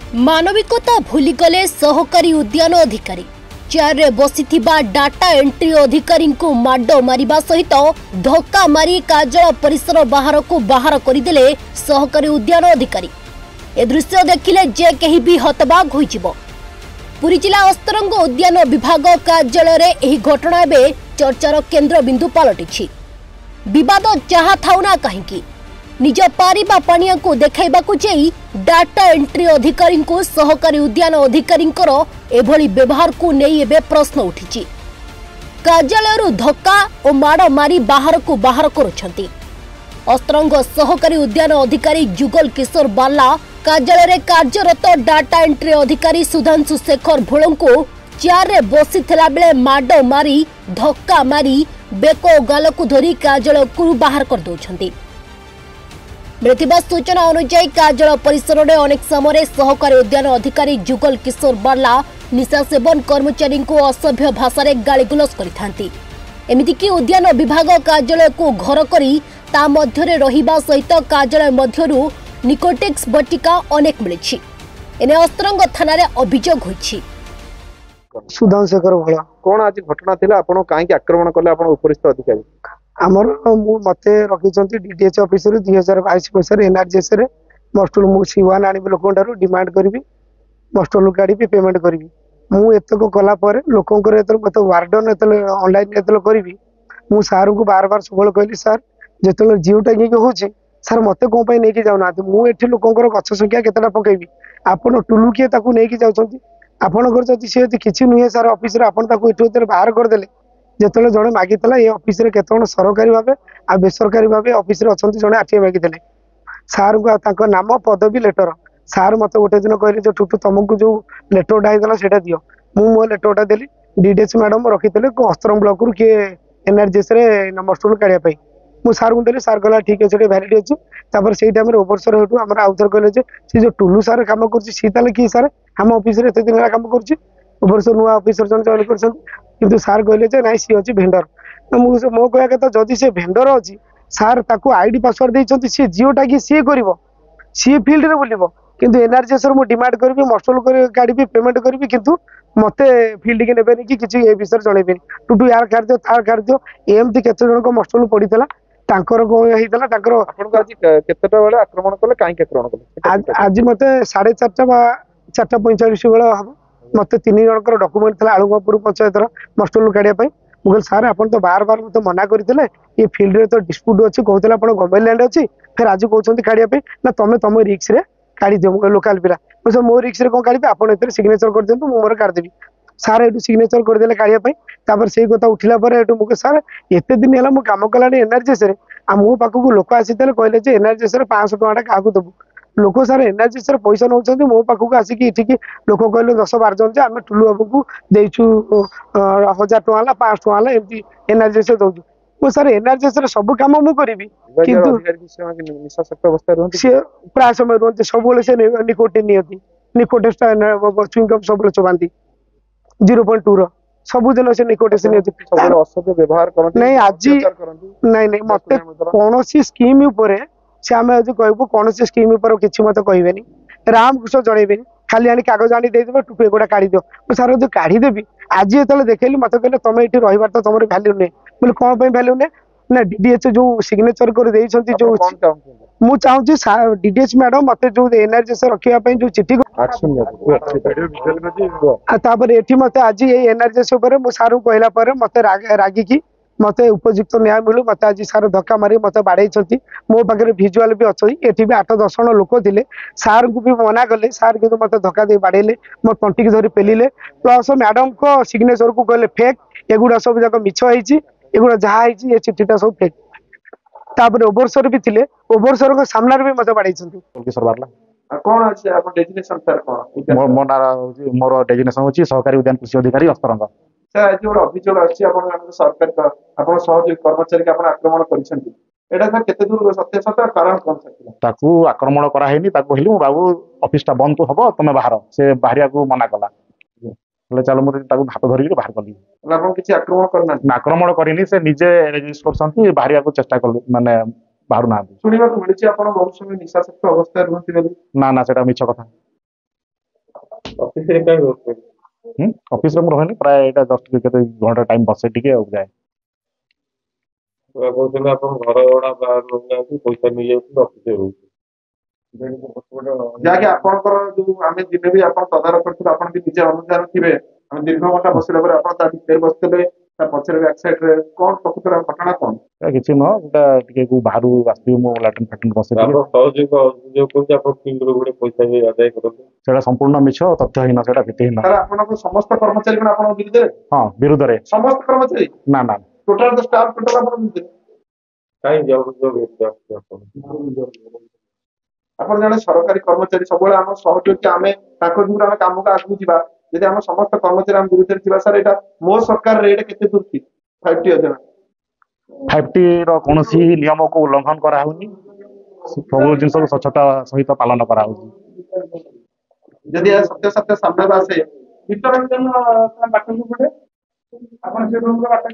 मानविकता भूलीगले सहकारी उद्यान अधिकारी चेयर बसिथिबा डाटा एंट्री अधिकारी को माड मारिबा सहित धक्का मारी कार्यालय परिसर बाहर को बाहर करदेले सहकारी उद्यान अधिकारी। ए दृश्य देखिले जे कहीं भी हतबाक होइजिबो। पुरी जिला अस्तरंग उद्यान विभाग कार्यालय रे एही घटना बे चर्चार केन्द्र बिंदु पलटिछि। विवाद जहाँ थाउना कहीं निज पारिबा पानिया को देखाइबा को जाई डाटा एंट्री अधिकारी को सहकारी उद्यान अधिकारी एभली व्यवहार को नहीं एबे प्रश्न उठिछि। कार्यालय धक्का और माड़ मारी बाहर को बाहर करुछंती। अस्तरंग सहकारी उद्यान अधिकारी जुगल किशोर बाला कार्यालय रे कार्यरत डाटा एंट्री अधिकारी सुधांशु शेखर भोल को चेयर रे बसिथिला बेले माड़ मारी धक्का मारी बेको गाल को धरी कार्यालय को बाहर कर दौरान। मिलथिबा सूचना अनुसार कार्यालय परिसर में अनेक समय सहकारी उद्यान अधिकारी जुगल किशोर बाला निशा सेवन कर्मचारी को असभ्य भाषा रे गालीगुलज करिथांती। एमितिकी उद्यान विभाग कार्यालय को घर करी ता मध्यरे रहिबा सहित कार्यालय मध्यरु निकोटेक्स बटिका अनेक मिलिछि। एने अस्तरंग थाना रे अभियोग होइछि। सुधांशु शेखर भोल कौन आज घटना थिला आपण काहे आक्रमण कले आपण उपरिस्थ अधिकारी आमर मते रखिछंती डीडीएच ऑफिस रे 2022 पैसा एनआरजीएस रे मस्टोल मु C1 आनी लोकंटारू डिमांड करबी मस्टोल गाड़ी पे पेमेंट करबी मु एतको कला पर लोकंकर एतल मते वार्डन एतल ऑनलाइन एतल करबी मु सार को बार बार सबल कहली सर जेतल जियो टैगिंग होची सर मते को पई नै कि जाउना मु एठी लोकंकर गछ संख्या केतटा पकेबी आपण टुलु के ताकू नै कि जाउछंती आपण कर जति से किछि नुहे सर ऑफिस रे आपण ताकू एठी उतर बाहर कर देले जेतले जणे मागितला ए ऑफिस रे केतण सरकारी भाबे आ बेसरकारी भाबे ऑफिस रे अछंती जणे आठिए मागितले सार को ताको नाम पदवी लेटर सार मते गोटे दिन कहले जे टुटू तुमको जो लेटर डाइदला सेटा दियो मु मो लेटरटा देली डीडीएच मैडम रखितले को अस्तरम ब्लॉक रु के एनआरजीएस रे नंबर स्टोर काढिया पई मु सार को देली सार कहला ठीक अछि वैलिड अछि तापर सेई टाइम रे ओवरसर हेतु हमरा आउथर कहले जे से जो टुलू सार काम करछि सी ताले की सार हम ऑफिस रे एते दिन काम करछि ओवरसर नुआ ऑफिसर जन जॉइन करछन किंतु सार कहले जे नाइ सी अछि भेंडर मो कहया कथा जदि से भेंडर अछि सार ताकू आईडी पासवर्ड देइछंती सी जियो टाकी सी करिवो सी फील्ड रे बुलिवो किंतु एनआरजीएस रे मु डिमांड करबी मस्टोल कर गाड़ी भी पेमेंट करबी किंतु मते फील्ड के नेबेनी कि किछि ए विषय जणेबेनी टुटू यार कार्य तार कार्य एमती केते जण को मस्टोल पडितला तांकर को हेइतला तांकर आपण को आज केतेटा बेले आक्रमण कले काहे आक्रमण कले आज मते 4:30 बा 4:45 बेला हम मते 3 जनकर डॉक्यूमेंट थला आलुगापुर पंचायत रो मस्टोल काढिया पई मुगल सार आपण तो बार बार मते मना करथिले ये फील्ड रे तो डिस्प्यूट अछि कहथला आपण गवर्नमेंट लैंड अछि फिर आज कहउछंती काढिया पई ना तमे रिक्स रे काढी दियो लोकल पिला मो मो रिक्स रे कोन काढी आपण एते सिग्नेचर कर देंतु मो मोर काढ देबी सार एटू सिग्नेचर कर देले काढिया पई तापर सेई कथा उठिला पर एटू मुके सार एते दिन हला मु काम कलानी एनआरजीएस रे आ मो पाखु को लोक आसीतले कहले जे एनआरजीएस रे 500 टका काकू दबु लोक सार एनआरजीएस रे पैसा नउछंती मो पाखु को आसी कि इठिकी लोक कहले 10-12 जन जे आमे टुलु बाबू को देइछु 1000 टका ला 500 टका ला एमती एनआरजीएस दउछु मो सार एनआरजीएस रे सब काम मु करबी किंतु निशा सक्त अवस्था रहନ୍ତି से प्राय समय रहନ୍ତି सब बोले से निकोटिन नियति निकोटेस्ट चुइंगम सब बोले चबांती 0.2 रो सब दिन से निकोटेस नियति सब बोले असभ्य व्यवहार करନ୍ତି नहीं आज नहीं मते कोनोसी स्कीम ऊपर से आम आज कहबो कोनोसी स्कीम ऊपर किछि मते कहबेनी राम कृष्ण जणेबेनी खाली आनी कागज आनी दे देबो टुपे गोडा काढी दियो मो सार जो काढी देबी आज एतले देखेली मते कहले तमे एठी रहिबार त तमर वैल्यू नै बोले कोन पे वैल्यू नै ना डीडीएच जो सिग्नेचर कर देइछंती जो मु चाहूची डीडीएच मैडम मते जो एनआरजीएस रखिया पई जो चिट्ठी तापर एठी मते आज ए एनआरजीएस ऊपर मु सारू कहला पर मते रागी की मते उपयुक्त न्याय मिलु मते आज सार धक्का मारी मते बाडैछंती मो पाखरे विजुअल भी अछि एठी भी 8-10 जण लोक थिले सार को भी मना करले सार के मते धक्का दे बाडैले मो टंटी के धरी पेलिले प्लस मैडम को सिग्नेचर को कहले फेक एगुडा सब जाक मिछ हैछि एगुडा जहा हैछि ए चिट्ठीटा सब फेक तापर ओवरसर भी थिले ओवरसर को सामना रे भी मते बाडैछंती किशोर बारला कोन अछि आपन डेजिग्नेशन सर कोन मोर डेजिग्नेशन होछि सहकारी उद्यान कृषि अधिकारी अस्तरंग सर आज जो अभियोग अछि आपन सरकार का आपन सहयोगी कर्मचारी के आपन आक्रमण करिसंती एडा सर केते दूर सत्य सत्य कारण कोन सकिला ताकू आक्रमण करा हेनी ताकू कहली बाबू ऑफिस टा बंद तो हबो तमे बाहर से बाहरिया को मना कला बोले चलो मु ताकू हाथ धरि के बाहर कली आपन किछि आक्रमण करना आक्रमण करिनी से निजे रेजिस्टर करसंती बाहरिया को चेष्टा करली माने बाहर ना सुनिबा को मिलछि आपन बहुत समय निशा सक्त अवस्था रहंती ना ना सेटा मिछ कथा ଅଫିସରେ କାହିଁ ବସୁଛନ୍ତି? ଅଫିସରେ ମୁଁ ରହେନି, ପ୍ରାୟ ଏଇଟା ଜଷ୍ଟ କେତେ ଘଣ୍ଟା ଟାଇମ୍ ବସେ ଟିକେ ଆଉ ଯାଏ। କହୁଛନ୍ତି ଆପଣ ଘର ଭଡା ବାହାରୁ ରହୁନାହାନ୍ତି, ପଇସା ନେଇଯାଉଛନ୍ତି, ଅଫିସରେ ରହୁଛନ୍ତି। ଯାହାକି ଆପଣଙ୍କର ଯୋଉ ଆମେ ଦିନେ ବି ଆପଣ ତଦାରଖ କରିଥିବେ, ଆପଣ ବି ନିଜେ ଅନୁଧ୍ୟାନ ଥିବେ, ଆମେ ଦୀର୍ଘ ଘଣ୍ଟା ବସିଲା ପରେ ଆପଣ ତା ଭିତରେ ବସିଥିଲେ, ତା ପଛରେ ବ୍ୟାକ୍ ସାଇଡ୍ ରେ କଣ ପ୍ରକୃତରେ ଘଟଣା କଣ? ଏଇଟା କିଛି ନୁହଁ, ଏଇଟା ଟିକେ କୋଉ ବାହାରୁ ଆସିଥିବି ମୁଁ ଲାଟ୍ରିନ୍ ଫାଟ୍ରିନ୍ ବସେ ଟିକେ। ଆପଣ ସହଯୋଗ ଅଭିଯୋଗ କରୁଛି ଆପଣ ଫିଲ୍ଡରୁ ଗୋଟେ ପଇସା ବି ଆଦାୟ କରନ୍ତୁ। ସେଇଟା ସମ୍ପୂର୍ଣ୍ଣ ମିଛ, ତଥ୍ୟହୀନ, ସେଇଟା ଭିତ୍ତିହୀନ। ତାହେଲେ ଆପଣଙ୍କ ସମସ୍ତ କର୍ମଚାରୀ କଣ ଆପଣଙ୍କ ବିରୁଦ୍ଧରେ? ହଁ, ବିରୁଦ୍ଧରେ। ସମସ୍ତ କର୍ମଚାରୀ ନା ନା, ଟୋଟାଲ ଷ୍ଟାଫ ଟୋଟାଲ ଆପଣଙ୍କ ବିରୁଦ୍ଧରେ? କାହିଁକି ଅଭିଯୋଗ ଏତେ ଆସୁଛି ଆପଣ? ଆପଣ ଜଣେ ସରକାରୀ କର୍ମଚାରୀ, ସବୁବେଳେ ଆମ ସହଯୋଗୀ, ଆମେ ତାଙ୍କ ଯୋଗୁଁ ଆମେ କାମକୁ ଆଗକୁ ଯିବା। ଯଦି ଆମ ସମସ୍ତ କର୍ମଚାରୀ ଆମ ବିରୁଦ୍ଧରେ ଥିବା, ସାର୍ ଏଇଟା ମୋ ସରକାର ରେଟ୍ କେତେ ଦୂର ଠିକ୍? 5T ଯୋଜନା 5T ର କୌଣସି ନିୟମକୁ ଉଲ୍ଲଂଘନ କରାହଉନି, ସବୁ ଜିନିଷକୁ ସ୍ୱଚ୍ଛତା ସହିତ ପାଳନ କରାହଉଛି। ଯଦି ଏହା ସତ୍ୟ ସତ୍ୟ ସାମ୍ନାକୁ ଆସେ, ଭିତରଞ୍ଜନ ବାଟ ପଟେ ଆପଣ ସେ ରୁମର ବାଟ